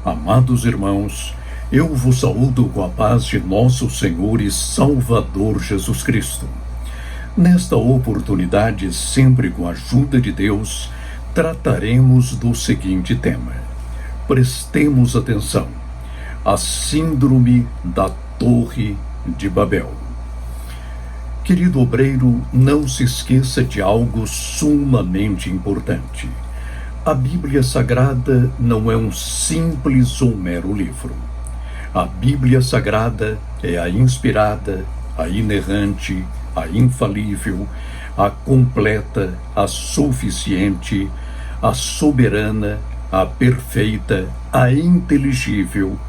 Amados irmãos, eu vos saúdo com a paz de nosso Senhor e Salvador Jesus Cristo. Nesta oportunidade, sempre com a ajuda de Deus, trataremos do seguinte tema. Prestemos atenção. A Síndrome da Torre de Babel. Querido obreiro, não se esqueça de algo sumamente importante. A Bíblia Sagrada não é um simples ou mero livro. A Bíblia Sagrada é a inspirada, a inerrante, a infalível, a completa, a suficiente, a soberana, a perfeita, a inteligível,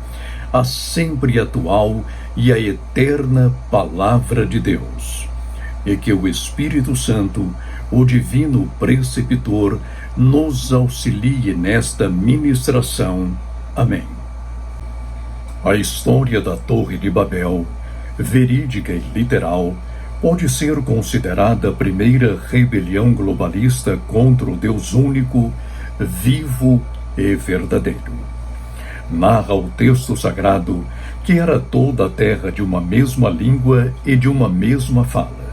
a sempre atual e a eterna Palavra de Deus. E que o Espírito Santo, o Divino Preceptor, nos auxilie nesta ministração. Amém. A história da Torre de Babel, verídica e literal, pode ser considerada a primeira rebelião globalista contra o Deus único, vivo e verdadeiro. Narra o texto sagrado que era toda a terra de uma mesma língua e de uma mesma fala.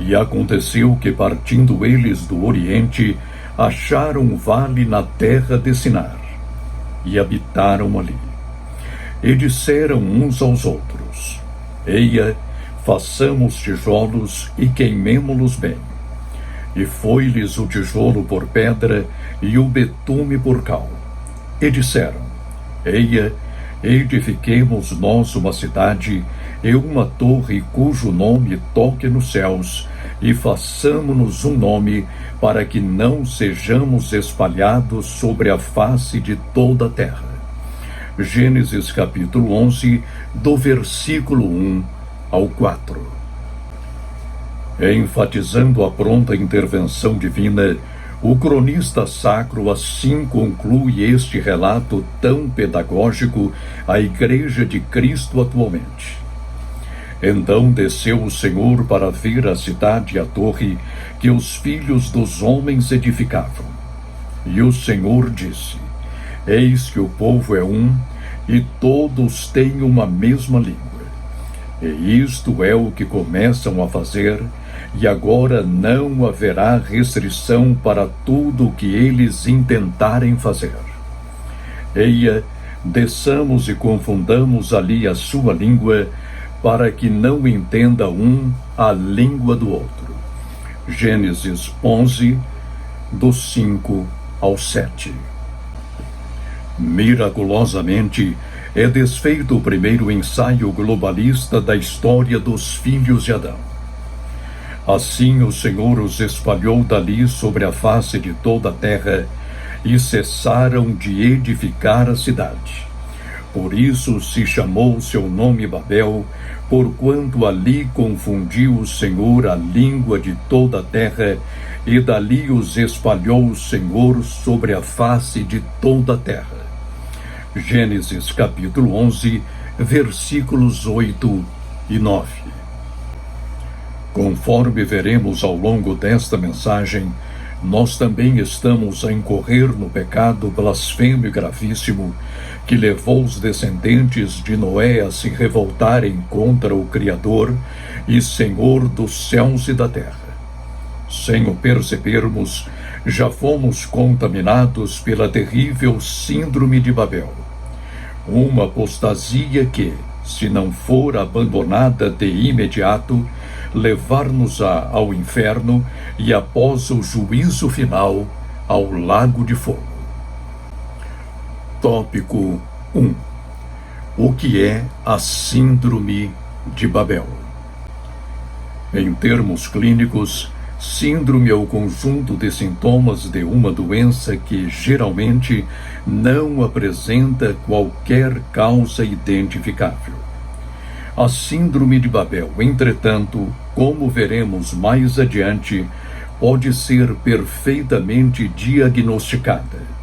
E aconteceu que, partindo eles do Oriente, acharam um vale na terra de Sinar, e habitaram ali. E disseram uns aos outros: Eia, façamos tijolos e queimemo-los bem. E foi-lhes o tijolo por pedra e o betume por cal. E disseram: Eia, edifiquemos nós uma cidade e uma torre cujo nome toque nos céus, e façamo-nos um nome, para que não sejamos espalhados sobre a face de toda a terra. Gênesis capítulo 11, do versículo 1 ao 4. Enfatizando a pronta intervenção divina, o cronista sacro assim conclui este relato tão pedagógico à Igreja de Cristo atualmente. Então desceu o Senhor para ver a cidade e a torre que os filhos dos homens edificavam. E o Senhor disse: Eis que o povo é um, e todos têm uma mesma língua. E isto é o que começam a fazer, e agora não haverá restrição para tudo o que eles intentarem fazer. Eia, desçamos e confundamos ali a sua língua, para que não entenda um a língua do outro. Gênesis 11, do 5 ao 7. Miraculosamente, é desfeito o primeiro ensaio globalista da história dos filhos de Adão. Assim o Senhor os espalhou dali sobre a face de toda a terra, e cessaram de edificar a cidade. Por isso se chamou seu nome Babel, porquanto ali confundiu o Senhor a língua de toda a terra, e dali os espalhou o Senhor sobre a face de toda a terra. Gênesis capítulo 11, versículos 8 e 9. Conforme veremos ao longo desta mensagem, nós também estamos a incorrer no pecado blasfemo e gravíssimo que levou os descendentes de Noé a se revoltarem contra o Criador e Senhor dos céus e da terra. Sem o percebermos, já fomos contaminados pela terrível Síndrome de Babel, uma apostasia que, se não for abandonada de imediato, levar-nos-á ao inferno e, após o juízo final, ao lago de fogo. Tópico 1. O que é a Síndrome de Babel? Em termos clínicos, síndrome é o conjunto de sintomas de uma doença que, geralmente, não apresenta qualquer causa identificável. A Síndrome de Babel, entretanto, como veremos mais adiante, pode ser perfeitamente diagnosticada.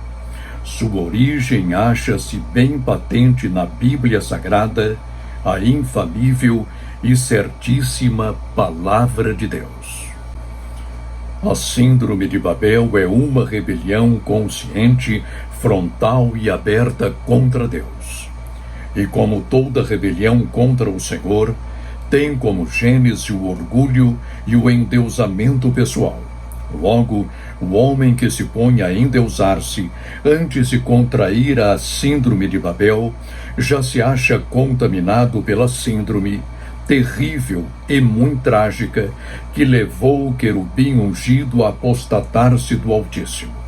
Sua origem acha-se bem patente na Bíblia Sagrada, a infalível e certíssima Palavra de Deus. A Síndrome de Babel é uma rebelião consciente, frontal e aberta contra Deus. E como toda rebelião contra o Senhor, tem como gênese o orgulho e o endeusamento pessoal. Logo, o homem que se põe a endeusar-se antes de contrair a síndrome de Babel, já se acha contaminado pela síndrome terrível e muito trágica que levou o querubim ungido a apostatar-se do Altíssimo.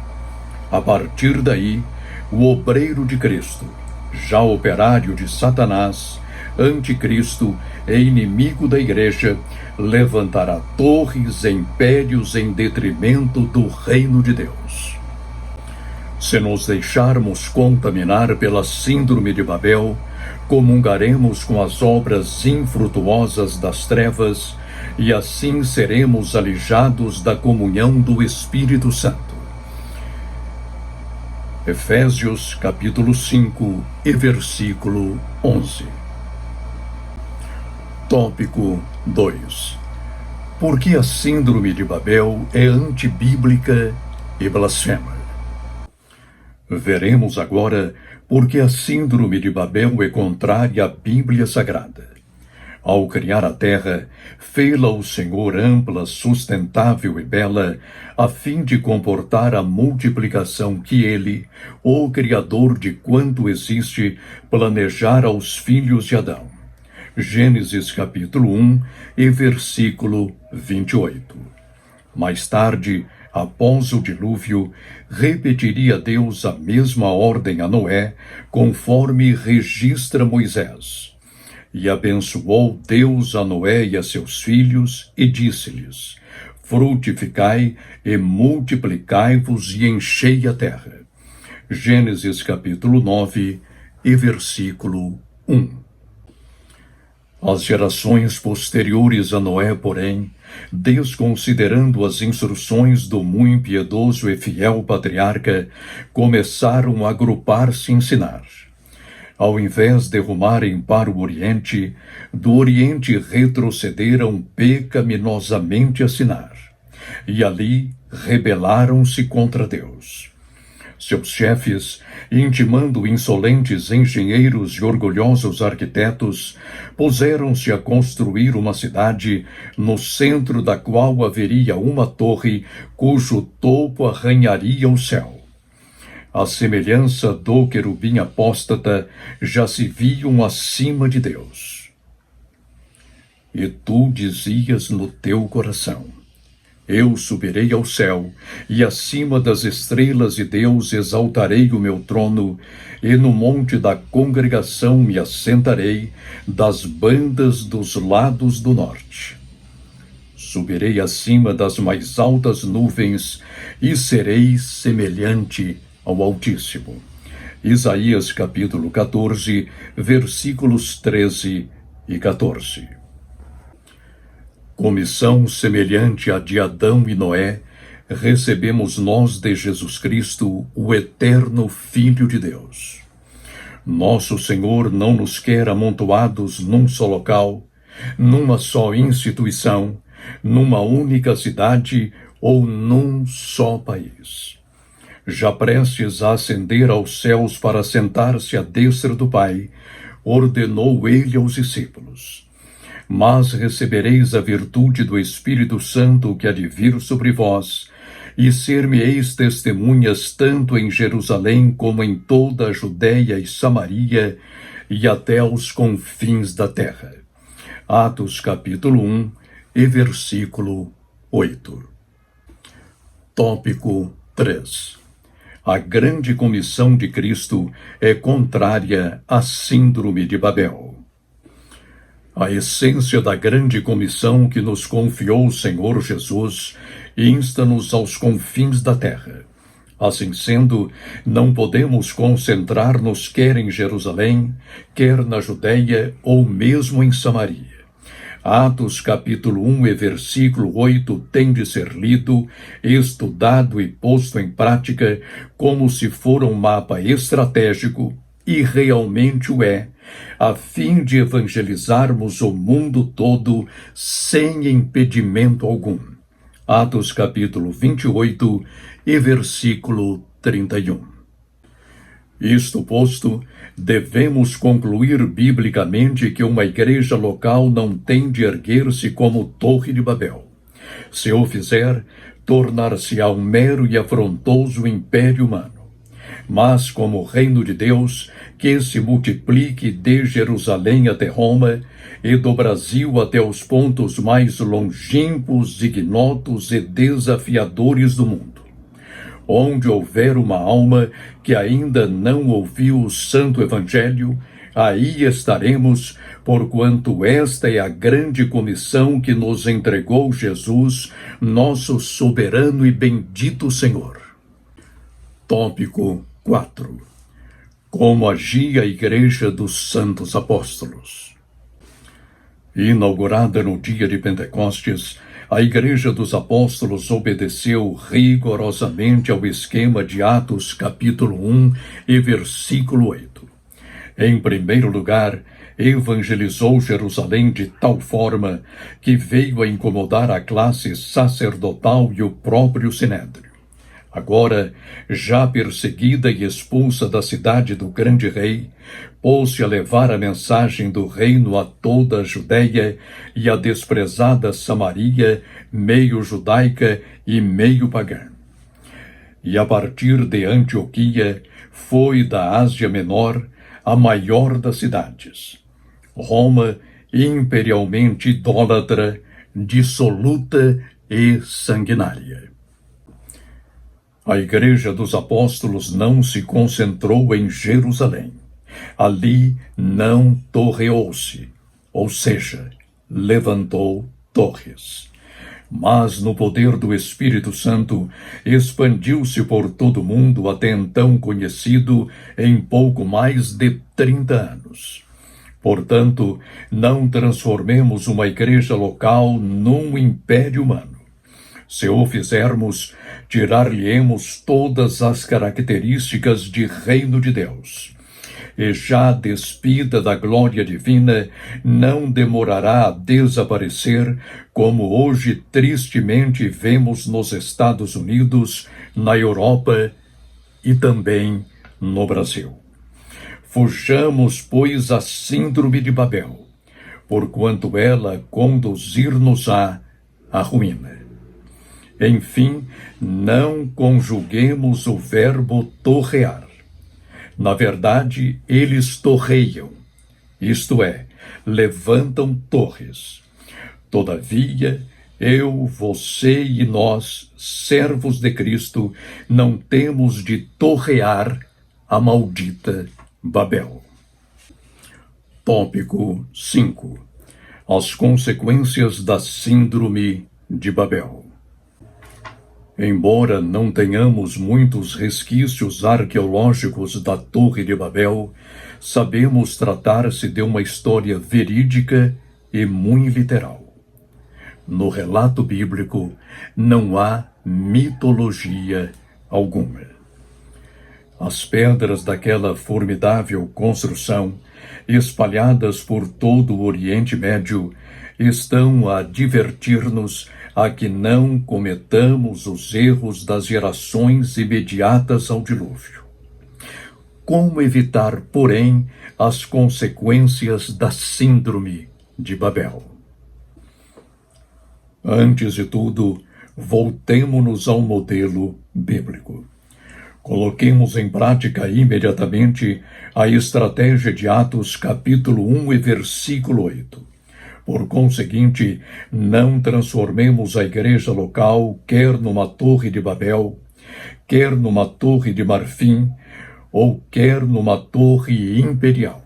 A partir daí, o obreiro de Cristo, já operário de Satanás, anticristo e inimigo da Igreja, levantará torres e impérios em detrimento do reino de Deus. Se nos deixarmos contaminar pela síndrome de Babel, comungaremos com as obras infrutuosas das trevas e assim seremos alijados da comunhão do Espírito Santo. Efésios capítulo 5 e versículo 11. Tópico 2. Por que a síndrome de Babel é antibíblica e blasfema? Veremos agora por que a síndrome de Babel é contrária à Bíblia Sagrada. Ao criar a terra, fê-la o Senhor ampla, sustentável e bela, a fim de comportar a multiplicação que Ele, o Criador de quanto existe, planejara aos filhos de Adão. Gênesis capítulo 1 e versículo 28. Mais tarde, após o dilúvio, repetiria Deus a mesma ordem a Noé, conforme registra Moisés. E abençoou Deus a Noé e a seus filhos, e disse-lhes: frutificai e multiplicai-vos e enchei a terra. Gênesis capítulo 9 e versículo 1. As gerações posteriores a Noé, porém, desconsiderando as instruções do muito impiedoso e fiel patriarca, começaram a agrupar-se e ensinar. Ao invés de rumarem para o Oriente, do Oriente retrocederam pecaminosamente a Sinar, e ali rebelaram-se contra Deus. Seus chefes, intimando insolentes engenheiros e orgulhosos arquitetos, puseram-se a construir uma cidade, no centro da qual haveria uma torre, cujo topo arranharia o céu. A semelhança do querubim apóstata, já se viam acima de Deus. E tu dizias no teu coração: eu subirei ao céu, e acima das estrelas de Deus exaltarei o meu trono, e no monte da congregação me assentarei, das bandas dos lados do norte. Subirei acima das mais altas nuvens, e serei semelhante ao Altíssimo. Isaías capítulo 14, versículos 13 e 14. Comissão semelhante à de Adão e Noé, recebemos nós de Jesus Cristo, o eterno Filho de Deus. Nosso Senhor não nos quer amontoados num só local, numa só instituição, numa única cidade ou num só país. Já prestes a ascender aos céus para sentar-se à destra do Pai, ordenou ele aos discípulos: mas recebereis a virtude do Espírito Santo que há de vir sobre vós, e ser-me-eis testemunhas tanto em Jerusalém como em toda a Judéia e Samaria, e até aos confins da terra. Atos capítulo 1 e versículo 8. Tópico 3. A grande comissão de Cristo é contrária à síndrome de Babel. A essência da grande comissão que nos confiou o Senhor Jesus insta-nos aos confins da terra. Assim sendo, não podemos concentrar-nos quer em Jerusalém, quer na Judéia ou mesmo em Samaria. Atos capítulo 1 e versículo 8 tem de ser lido, estudado e posto em prática como se for um mapa estratégico, e realmente o é, a fim de evangelizarmos o mundo todo sem impedimento algum. Atos capítulo 28 e versículo 31. Isto posto, devemos concluir biblicamente que uma igreja local não tem de erguer-se como Torre de Babel. Se o fizer, tornar-se-á um mero e afrontoso império humano. Mas, como reino de Deus, que se multiplique de Jerusalém até Roma, e do Brasil até os pontos mais longínquos, ignotos e desafiadores do mundo. Onde houver uma alma que ainda não ouviu o Santo Evangelho, aí estaremos, porquanto esta é a grande comissão que nos entregou Jesus, nosso soberano e bendito Senhor. Tópico 4. Como agia a Igreja dos Santos Apóstolos. Inaugurada no dia de Pentecostes, a Igreja dos Apóstolos obedeceu rigorosamente ao esquema de Atos capítulo 1 e versículo 8. Em primeiro lugar, evangelizou Jerusalém de tal forma que veio a incomodar a classe sacerdotal e o próprio Sinédrio. Agora, já perseguida e expulsa da cidade do grande rei, pôs-se a levar a mensagem do reino a toda a Judéia e a desprezada Samaria, meio judaica e meio pagã. E a partir de Antioquia, foi da Ásia Menor a maior das cidades. Roma, imperialmente idólatra, dissoluta e sanguinária. A Igreja dos Apóstolos não se concentrou em Jerusalém. Ali não torreou-se, ou seja, levantou torres. Mas no poder do Espírito Santo, expandiu-se por todo o mundo até então conhecido em pouco mais de 30 anos. Portanto, não transformemos uma igreja local num império humano. Se o fizermos, tirar-lhe-emos todas as características de reino de Deus. E já despida da glória divina, não demorará a desaparecer, como hoje tristemente vemos nos Estados Unidos, na Europa e também no Brasil. Fujamos, pois, a síndrome de Babel, porquanto ela conduzir-nos-á à ruína. Enfim, não conjuguemos o verbo torrear. Na verdade, eles torreiam, isto é, levantam torres. Todavia, eu, você e nós, servos de Cristo, não temos de torrear a maldita Babel. Tópico 5. As consequências da síndrome de Babel. Embora não tenhamos muitos resquícios arqueológicos da Torre de Babel, sabemos tratar-se de uma história verídica e muito literal. No relato bíblico, não há mitologia alguma. As pedras daquela formidável construção, espalhadas por todo o Oriente Médio, estão a advertir-nos a que não cometamos os erros das gerações imediatas ao dilúvio. Como evitar, porém, as consequências da síndrome de Babel? Antes de tudo, voltemo-nos ao modelo bíblico. Coloquemos em prática imediatamente a estratégia de Atos capítulo 1 e versículo 8. Por conseguinte, não transformemos a igreja local quer numa torre de Babel, quer numa torre de marfim, ou quer numa torre imperial.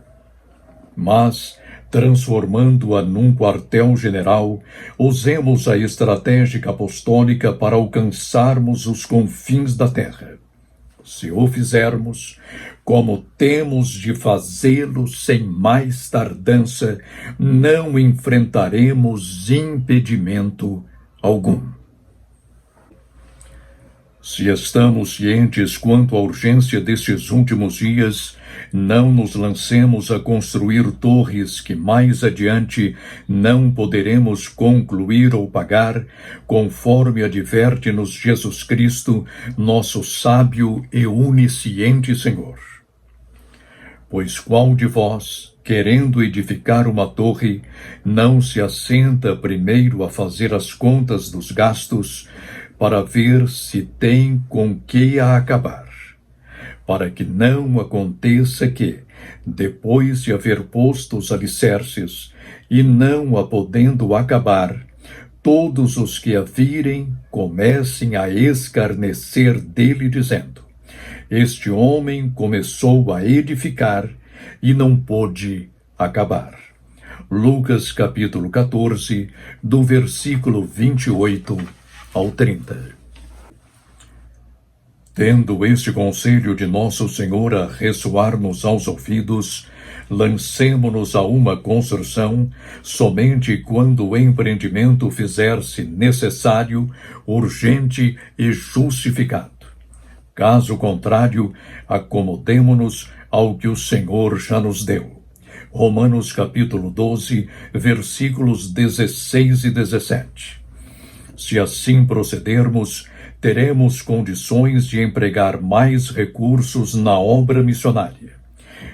Mas, transformando-a num quartel-general, usemos a estratégia apostólica para alcançarmos os confins da terra. Se o fizermos, como temos de fazê-lo sem mais tardança, não enfrentaremos impedimento algum. Se estamos cientes quanto à urgência destes últimos dias, não nos lancemos a construir torres que mais adiante não poderemos concluir ou pagar, conforme adverte-nos Jesus Cristo, nosso sábio e onisciente Senhor. Pois qual de vós, querendo edificar uma torre, não se assenta primeiro a fazer as contas dos gastos, para ver se tem com que a acabar? Para que não aconteça que, depois de haver posto os alicerces, e não a podendo acabar, todos os que a virem comecem a escarnecer dele, dizendo: este homem começou a edificar e não pôde acabar. Lucas capítulo 14, do versículo 28 ao 30. Tendo este conselho de nosso Senhor a ressoar-nos aos ouvidos, lancemo-nos a uma construção somente quando o empreendimento fizer-se necessário, urgente e justificado. Caso contrário, acomodemo-nos ao que o Senhor já nos deu. Romanos capítulo 12, versículos 16 e 17. Se assim procedermos, teremos condições de empregar mais recursos na obra missionária.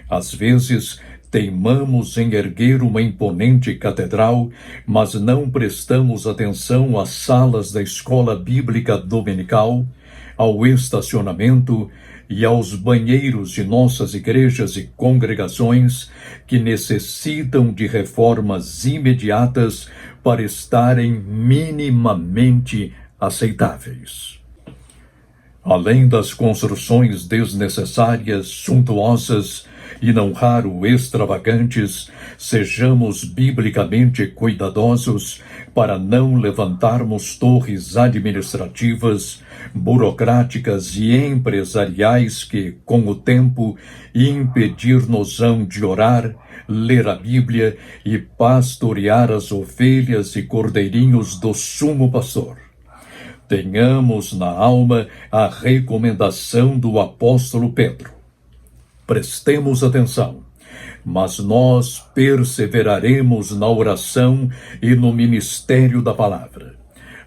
Às vezes, teimamos em erguer uma imponente catedral, mas não prestamos atenção às salas da escola bíblica dominical, ao estacionamento e aos banheiros de nossas igrejas e congregações que necessitam de reformas imediatas para estarem minimamente aceitáveis. Além das construções desnecessárias, suntuosas e não raro extravagantes, sejamos biblicamente cuidadosos para não levantarmos torres administrativas, burocráticas e empresariais que, com o tempo, impedir-nos-ão de orar, ler a Bíblia e pastorear as ovelhas e cordeirinhos do sumo pastor. Tenhamos na alma a recomendação do apóstolo Pedro. Prestemos atenção, mas nós perseveraremos na oração e no ministério da palavra.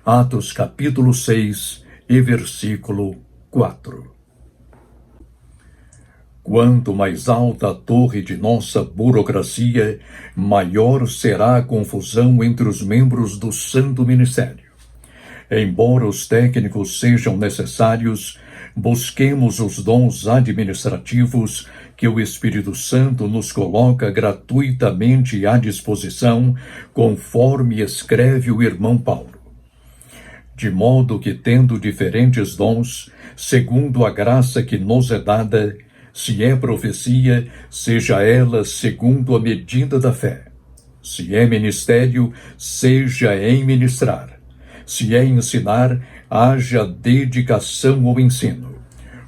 Atos capítulo 6 e versículo 4. Quanto mais alta a torre de nossa burocracia, maior será a confusão entre os membros do santo ministério. Embora os técnicos sejam necessários, busquemos os dons administrativos que o Espírito Santo nos coloca gratuitamente à disposição, conforme escreve o irmão Paulo. De modo que, tendo diferentes dons, segundo a graça que nos é dada, se é profecia, seja ela segundo a medida da fé. Se é ministério, seja em ministrar. Se é ensinar, haja dedicação ao ensino.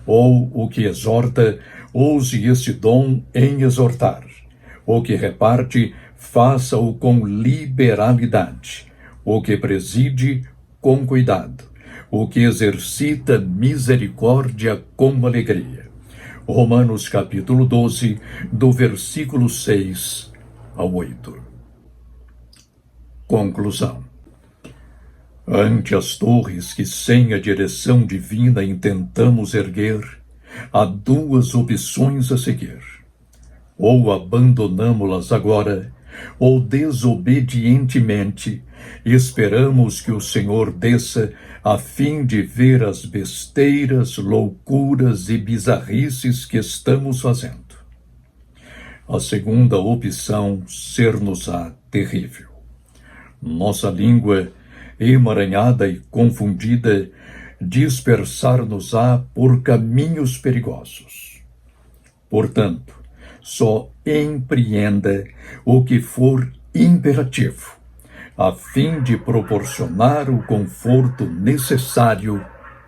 Ou o que exorta, use esse dom em exortar. O que reparte, faça-o com liberalidade. O que preside, com cuidado. O que exercita misericórdia, com alegria. Romanos capítulo 12, do versículo 6 ao 8. Conclusão. Ante as torres que sem a direção divina intentamos erguer, há duas opções a seguir. Ou abandonamo-las agora, ou desobedientemente esperamos que o Senhor desça a fim de ver as besteiras, loucuras e bizarrices que estamos fazendo. A segunda opção ser-nos-á terrível. Nossa língua, emaranhada e confundida, dispersar-nos-á por caminhos perigosos. Portanto, só empreenda o que for imperativo, a fim de proporcionar o conforto necessário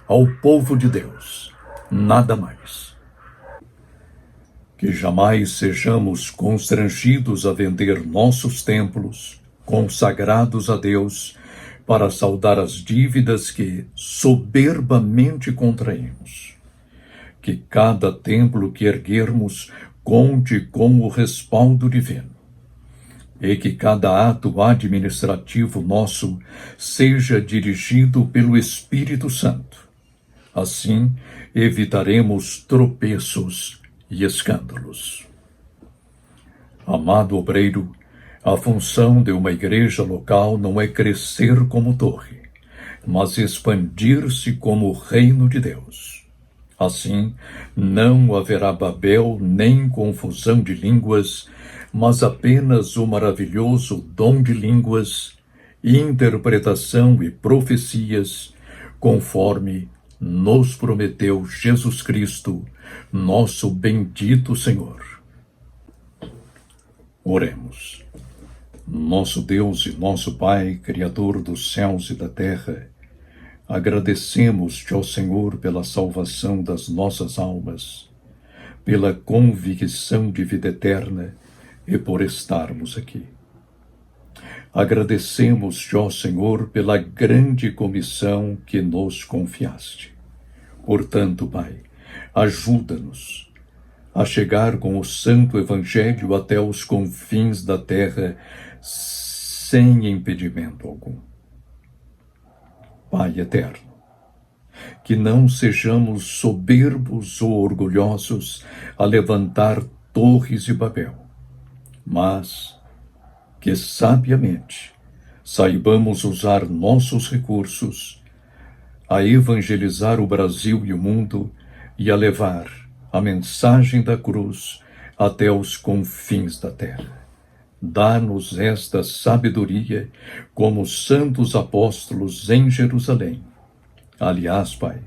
ao povo de Deus, nada mais. Que jamais sejamos constrangidos a vender nossos templos, consagrados a Deus, para saldar as dívidas que soberbamente contraímos. Que cada templo que erguermos conte com o respaldo divino. E que cada ato administrativo nosso seja dirigido pelo Espírito Santo. Assim, evitaremos tropeços e escândalos. Amado obreiro, a função de uma igreja local não é crescer como torre, mas expandir-se como o reino de Deus. Assim, não haverá Babel nem confusão de línguas, mas apenas o maravilhoso dom de línguas, interpretação e profecias, conforme nos prometeu Jesus Cristo, nosso bendito Senhor. Oremos. Nosso Deus e nosso Pai, Criador dos céus e da terra, agradecemos-te, ó Senhor, pela salvação das nossas almas, pela convicção de vida eterna e por estarmos aqui. Agradecemos-te, ó Senhor, pela grande comissão que nos confiaste. Portanto, Pai, ajuda-nos a chegar com o Santo Evangelho até os confins da terra sem impedimento algum. Pai eterno, que não sejamos soberbos ou orgulhosos a levantar torres de Babel, mas que sabiamente saibamos usar nossos recursos a evangelizar o Brasil e o mundo e a levar a mensagem da cruz até os confins da terra. Dá-nos esta sabedoria como santos apóstolos em Jerusalém. Aliás, Pai,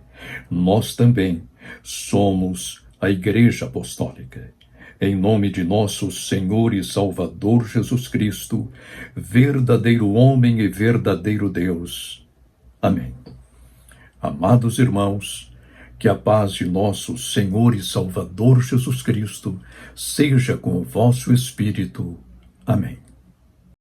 nós também somos a Igreja Apostólica. Em nome de nosso Senhor e Salvador Jesus Cristo, verdadeiro homem e verdadeiro Deus. Amém. Amados irmãos, que a paz de nosso Senhor e Salvador Jesus Cristo seja com o vosso espírito. Amém.